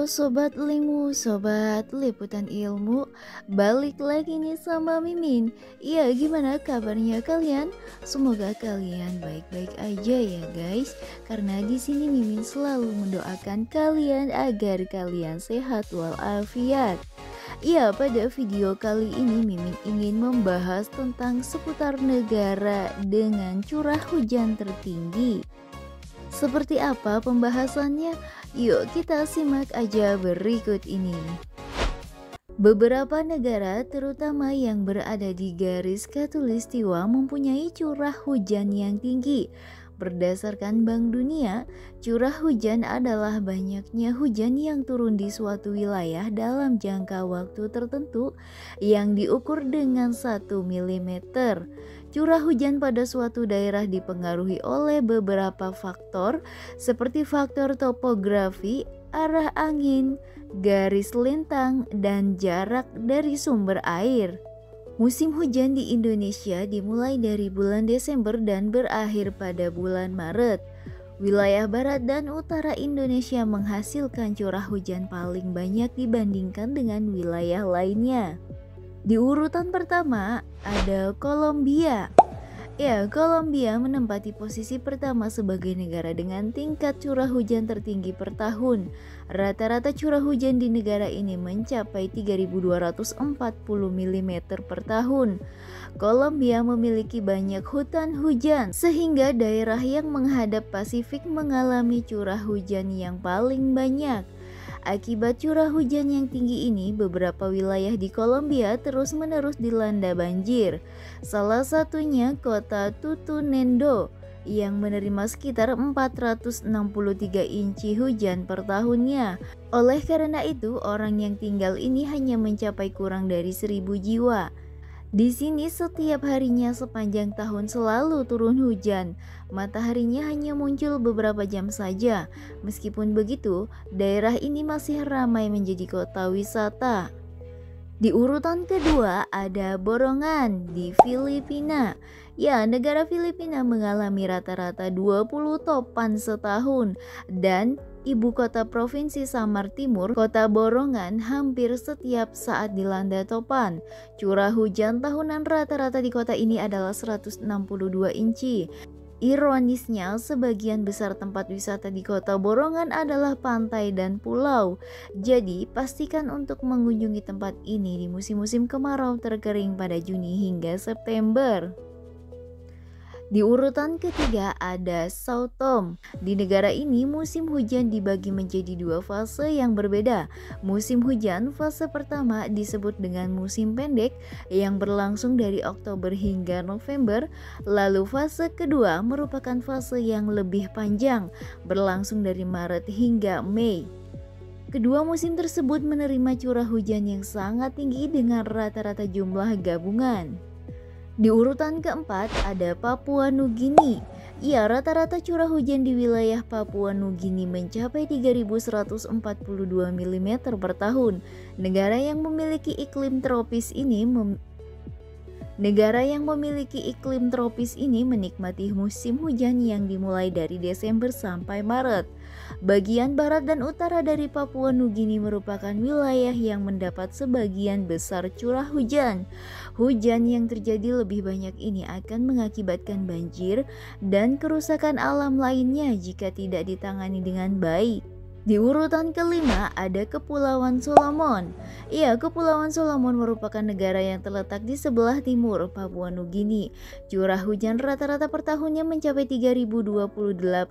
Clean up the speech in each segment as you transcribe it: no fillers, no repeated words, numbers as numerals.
Halo Sobat Limu, Sobat Liputan Ilmu. Balik lagi nih sama Mimin. Iya, gimana kabarnya kalian? Semoga kalian baik-baik aja ya guys. Karena di sini Mimin selalu mendoakan kalian agar kalian sehat walafiat. Iya, pada video kali ini Mimin ingin membahas tentang seputar negara dengan curah hujan tertinggi. Seperti apa pembahasannya? Yuk kita simak aja berikut ini. Beberapa negara terutama yang berada di garis khatulistiwa mempunyai curah hujan yang tinggi. Berdasarkan Bank Dunia, curah hujan adalah banyaknya hujan yang turun di suatu wilayah dalam jangka waktu tertentu yang diukur dengan 1 mm. Curah hujan pada suatu daerah dipengaruhi oleh beberapa faktor seperti faktor topografi, arah angin, garis lintang, dan jarak dari sumber air. Musim hujan di Indonesia dimulai dari bulan Desember dan berakhir pada bulan Maret. Wilayah barat dan utara Indonesia menghasilkan curah hujan paling banyak dibandingkan dengan wilayah lainnya. Di urutan pertama ada Kolombia. Ya, Kolombia menempati posisi pertama sebagai negara dengan tingkat curah hujan tertinggi per tahun. Rata-rata curah hujan di negara ini mencapai 3.240 mm per tahun. Kolombia memiliki banyak hutan hujan, sehingga daerah yang menghadap Pasifik mengalami curah hujan yang paling banyak. Akibat curah hujan yang tinggi ini, beberapa wilayah di Kolombia terus-menerus dilanda banjir. Salah satunya kota Tutunendo yang menerima sekitar 463 inci hujan per tahunnya. Oleh karena itu, orang yang tinggal ini hanya mencapai kurang dari 1.000 jiwa. Di sini setiap harinya sepanjang tahun selalu turun hujan. Mataharinya hanya muncul beberapa jam saja. Meskipun begitu, daerah ini masih ramai menjadi kota wisata. Di urutan kedua ada Borongan di Filipina. Ya, negara Filipina mengalami rata-rata 20 topan setahun dan ibu kota provinsi Samar Timur, kota Borongan, hampir setiap saat dilanda topan. Curah hujan tahunan rata-rata di kota ini adalah 162 inci. Ironisnya, sebagian besar tempat wisata di kota Borongan adalah pantai dan pulau. Jadi, pastikan untuk mengunjungi tempat ini di musim-musim kemarau terkering pada Juni hingga September. Di urutan ketiga ada Sao Tome. Di negara ini musim hujan dibagi menjadi dua fase yang berbeda. Musim hujan fase pertama disebut dengan musim pendek yang berlangsung dari Oktober hingga November. Lalu fase kedua merupakan fase yang lebih panjang, berlangsung dari Maret hingga Mei. Kedua musim tersebut menerima curah hujan yang sangat tinggi dengan rata-rata jumlah gabungan. Di urutan keempat ada Papua Nugini. Ya, rata-rata curah hujan di wilayah Papua Nugini mencapai 3.142 mm per tahun. Negara yang memiliki iklim tropis ini menikmati musim hujan yang dimulai dari Desember sampai Maret. Bagian barat dan utara dari Papua Nugini merupakan wilayah yang mendapat sebagian besar curah hujan. Hujan yang terjadi lebih banyak ini akan mengakibatkan banjir dan kerusakan alam lainnya jika tidak ditangani dengan baik. Di urutan kelima ada Kepulauan Solomon. Ya, Kepulauan Solomon merupakan negara yang terletak di sebelah timur Papua Nugini. Curah hujan rata-rata per tahunnya mencapai 3.028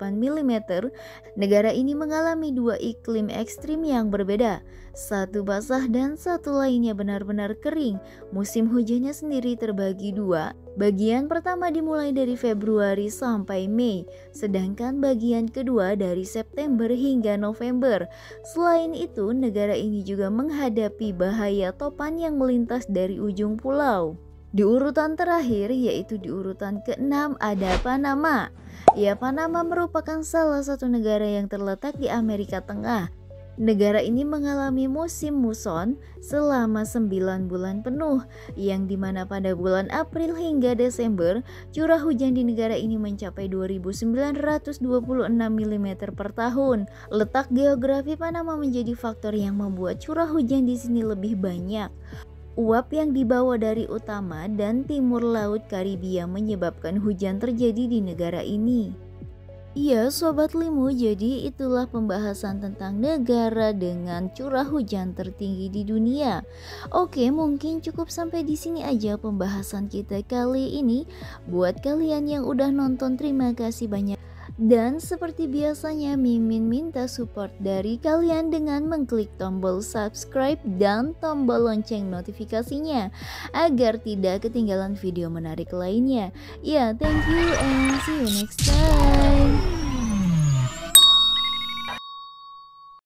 mm. Negara ini mengalami dua iklim ekstrim yang berbeda. Satu basah dan satu lainnya benar-benar kering. Musim hujannya sendiri terbagi dua. Bagian pertama dimulai dari Februari sampai Mei, sedangkan bagian kedua dari September hingga November. Selain itu, negara ini juga menghadapi bahaya topan yang melintas dari ujung pulau. Di urutan terakhir, yaitu di urutan ke-6 ada Panama. Ya, Panama merupakan salah satu negara yang terletak di Amerika Tengah. Negara ini mengalami musim muson selama 9 bulan penuh, yang dimana pada bulan April hingga Desember, curah hujan di negara ini mencapai 2.926 mm per tahun. Letak geografi Panama menjadi faktor yang membuat curah hujan di sini lebih banyak. Uap yang dibawa dari utama dan timur Laut Karibia menyebabkan hujan terjadi di negara ini. Iya Sobat Limu, jadi itulah pembahasan tentang negara dengan curah hujan tertinggi di dunia. Oke, mungkin cukup sampai di sini aja pembahasan kita kali ini. Buat kalian yang udah nonton, terima kasih banyak. Dan seperti biasanya Mimin minta support dari kalian dengan mengklik tombol subscribe dan tombol lonceng notifikasinya agar tidak ketinggalan video menarik lainnya. Ya, thank you and see you next time.